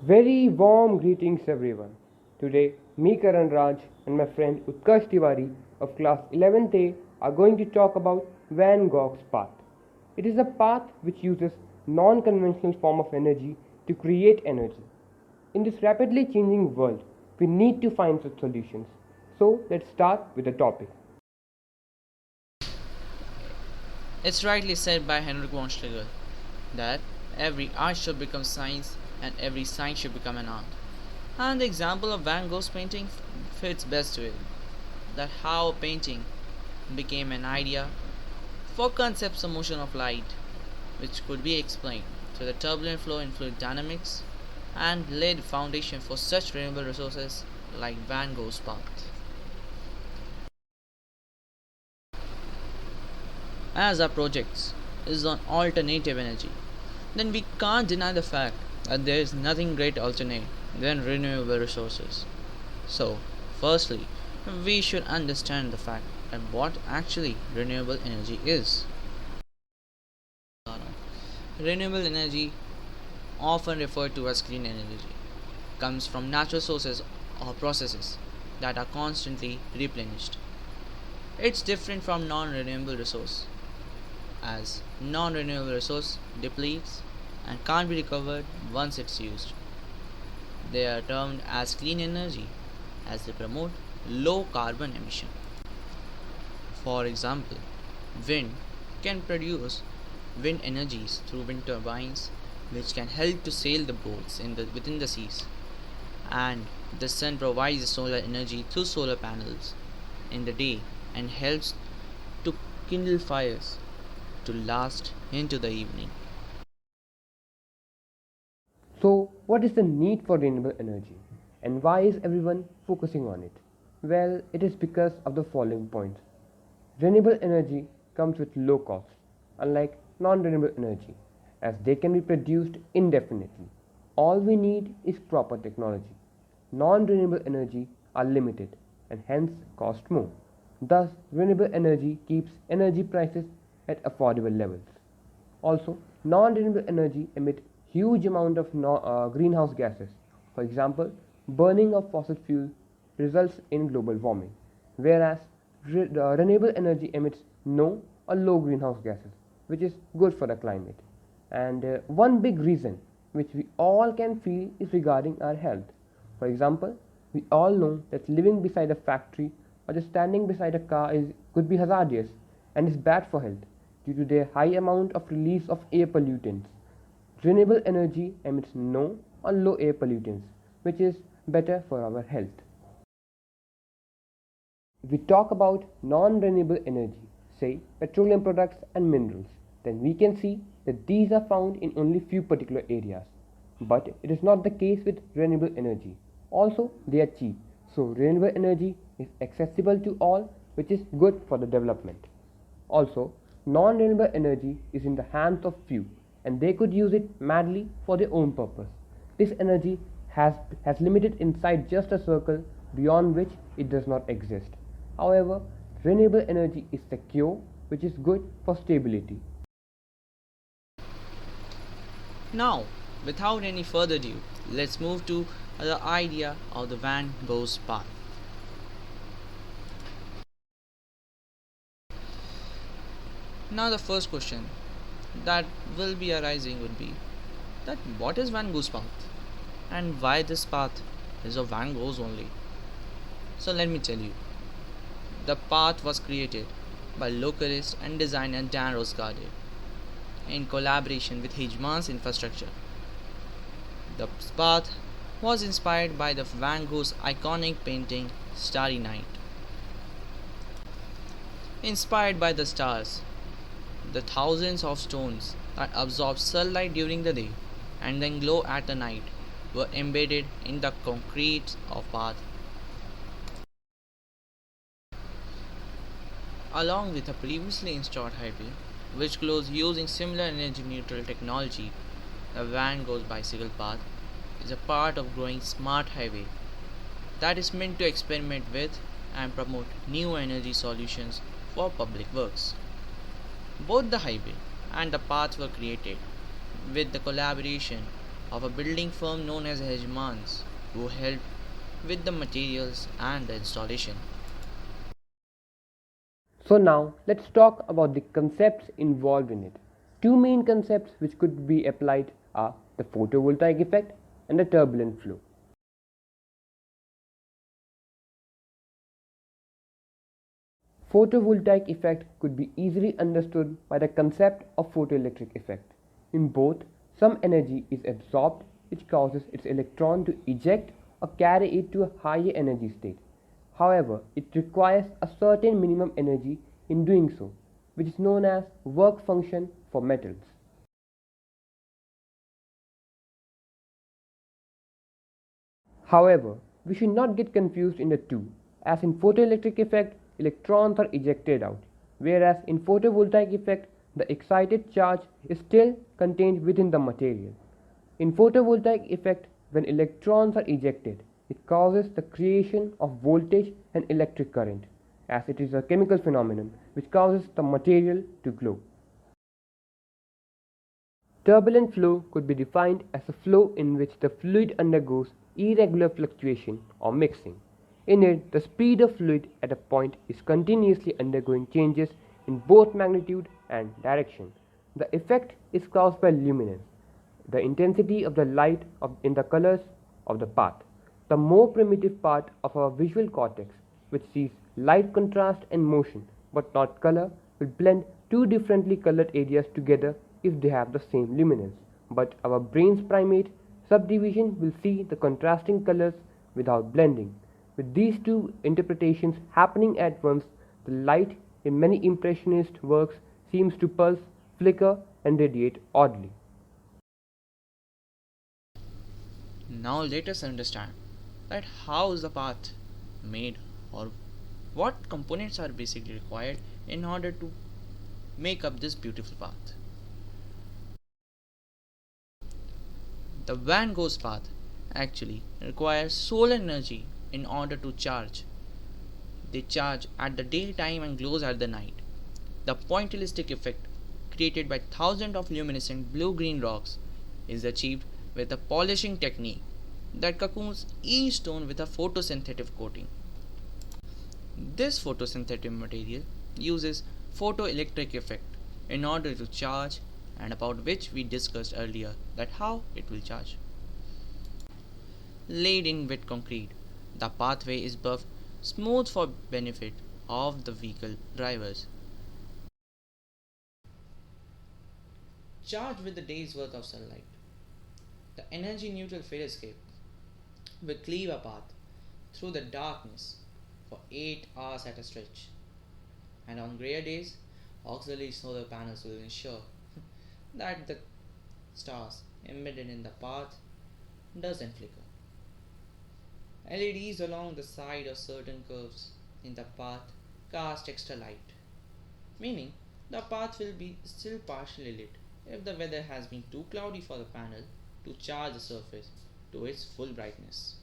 Very warm greetings everyone. Today, me Karan Raj and my friend Utkarsh Tiwari of class 11th A are going to talk about Van Gogh's path. It is a path which uses non-conventional form of energy to create energy. In this rapidly changing world, we need to find such solutions. So, let's start with the topic. It's rightly said by Henrik von Schlegel that every art should become science and every science should become an art. And the example of Van Gogh's painting fits best to it. That how a painting became an idea for concepts of motion of light, which could be explained through the turbulent flow in fluid dynamics and laid foundation for such renewable resources like Van Gogh's path. As our project is on alternative energy, then we can't deny the fact that there is nothing great alternate than renewable resources. So, firstly, we should understand the fact that what actually renewable energy is. Renewable energy, often referred to as clean energy, comes from natural sources or processes that are constantly replenished. It's different from non-renewable resource, as non-renewable resource depletes and can't be recovered once it's used. They are termed as clean energy as they promote low carbon emission. For example, wind can produce wind energies through wind turbines which can help to sail the boats within the seas, and the sun provides the solar energy through solar panels in the day and helps to kindle fires to last into the evening. So, what is the need for renewable energy and why is everyone focusing on it? Well, it is because of the following points. Renewable energy comes with low cost, unlike non-renewable energy, as they can be produced indefinitely. All we need is proper technology. Non-renewable energy are limited and hence cost more. Thus, renewable energy keeps energy prices at affordable levels. Also, non-renewable energy emit huge amount of greenhouse gases. For example, burning of fossil fuel results in global warming, whereas renewable energy emits no or low greenhouse gases, which is good for the climate. And one big reason which we all can feel is regarding our health. For example, we all know that living beside a factory or just standing beside a car could be hazardous and is bad for health due to their high amount of release of air pollutants. Renewable energy emits no or low air pollutants, which is better for our health. If we talk about non-renewable energy, say petroleum products and minerals, then we can see that these are found in only few particular areas. But it is not the case with renewable energy. Also, they are cheap, so renewable energy is accessible to all, which is good for the development. Also, non-renewable energy is in the hands of few and they could use it madly for their own purpose. This energy has limited inside just a circle beyond which it does not exist. However, renewable energy is secure, which is good for stability. Now, without any further ado, let's move to the idea of the Van Gogh's path. Now, the first question that will be arising would be that what is Van Gogh's path and why this path is of Van Gogh's only. So, let me tell you. The path was created by localist and designer Dan Rosgade in collaboration with Heijmans Infrastructure. The path was inspired by the Van Gogh's iconic painting Starry Night. Inspired by the stars, the thousands of stones that absorb sunlight during the day and then glow at the night were embedded in the concrete of path. Along with a previously installed highway, which glows using similar energy neutral technology, the Van Gogh's bicycle path is a part of growing smart highway that is meant to experiment with and promote new energy solutions for public works. Both the highway and the path were created with the collaboration of a building firm known as Hejmans, who helped with the materials and the installation. So now let's talk about the concepts involved in it. Two main concepts which could be applied are the photovoltaic effect and the turbulent flow. Photovoltaic effect could be easily understood by the concept of photoelectric effect. In both, some energy is absorbed which causes its electron to eject or carry it to a higher energy state. However, it requires a certain minimum energy in doing so, which is known as work function for metals. However, we should not get confused in the two, as in photoelectric effect, electrons are ejected out, whereas in photovoltaic effect, the excited charge is still contained within the material. In photovoltaic effect, when electrons are ejected, it causes the creation of voltage and electric current, as it is a chemical phenomenon which causes the material to glow. Turbulent flow could be defined as a flow in which the fluid undergoes irregular fluctuation or mixing. In it, the speed of fluid at a point is continuously undergoing changes in both magnitude and direction. The effect is caused by luminance, the intensity of the light in the colors of the path. The more primitive part of our visual cortex, which sees light contrast and motion but not color, will blend two differently colored areas together if they have the same luminance. But our brain's primate subdivision will see the contrasting colors without blending. With these two interpretations happening at once, the light in many impressionist works seems to pulse, flicker, and radiate oddly. Now let us understand that how is the path made, or what components are basically required in order to make up this beautiful path. The Van Gogh's path actually requires solar energy in order to charge. They charge at the daytime and glows at the night. The pointillistic effect created by thousands of luminescent blue-green rocks is achieved with a polishing technique that cocoons each stone with a photosynthetic coating. This photosynthetic material uses photoelectric effect in order to charge, and about which we discussed earlier that how it will charge. Laid in wet concrete, the pathway is buffed smooth for benefit of the vehicle drivers. Charged with the day's worth of sunlight, the energy neutral field escape will cleave a path through the darkness for 8 hours at a stretch. And on grey days, auxiliary solar panels will ensure that the stars embedded in the path doesn't flicker. LEDs along the side of certain curves in the path cast extra light, meaning the path will be still partially lit if the weather has been too cloudy for the panel to charge the surface to its full brightness.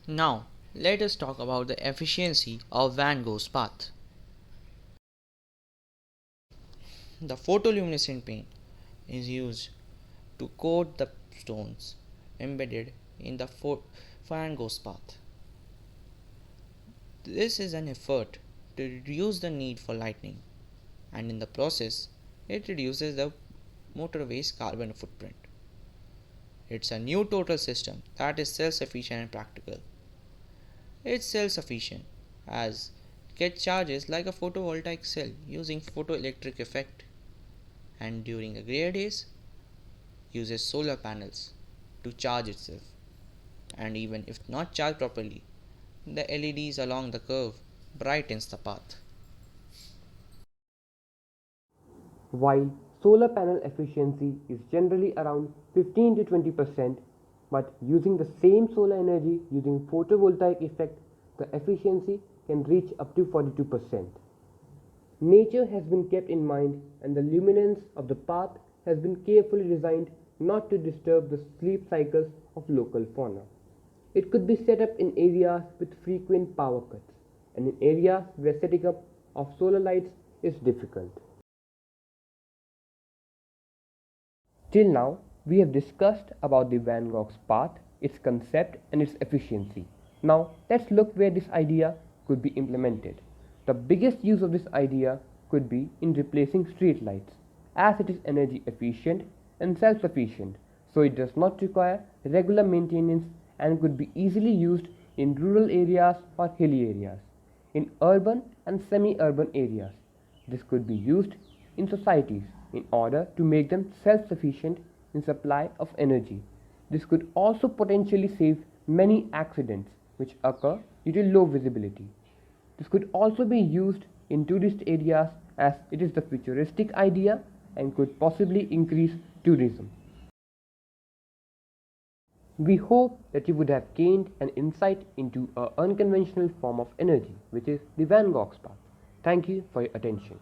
Now, let us talk about the efficiency of Van Gogh's path. The photoluminescent paint is used to coat the stones embedded in the Van Gogh's path. This is an effort to reduce the need for lighting, and in the process, it reduces the motorway's carbon footprint. It's a new total system that is self sufficient and practical. It's self sufficient as it charges like a photovoltaic cell using photoelectric effect, and during the grey days uses solar panels to charge itself, and even if not charged properly, the LEDs along the curve brightens the path. While solar panel efficiency is generally around 15 to 20%, but using the same solar energy using photovoltaic effect, the efficiency can reach up to 42%. Nature has been kept in mind and the luminance of the path has been carefully designed not to disturb the sleep cycles of local fauna. It could be set up in areas with frequent power cuts and in areas where setting up of solar lights is difficult. Till now, we have discussed about the Van Gogh's path, its concept and its efficiency. Now, let's look where this idea could be implemented. The biggest use of this idea could be in replacing street lights, as it is energy efficient and self-sufficient, so it does not require regular maintenance and could be easily used in rural areas or hilly areas, in urban and semi-urban areas. This could be used in societies in order to make them self-sufficient in supply of energy. This could also potentially save many accidents which occur due to low visibility. This could also be used in tourist areas as it is the futuristic idea and could possibly increase tourism. We hope that you would have gained an insight into an unconventional form of energy, which is the Van Gogh's path. Thank you for your attention.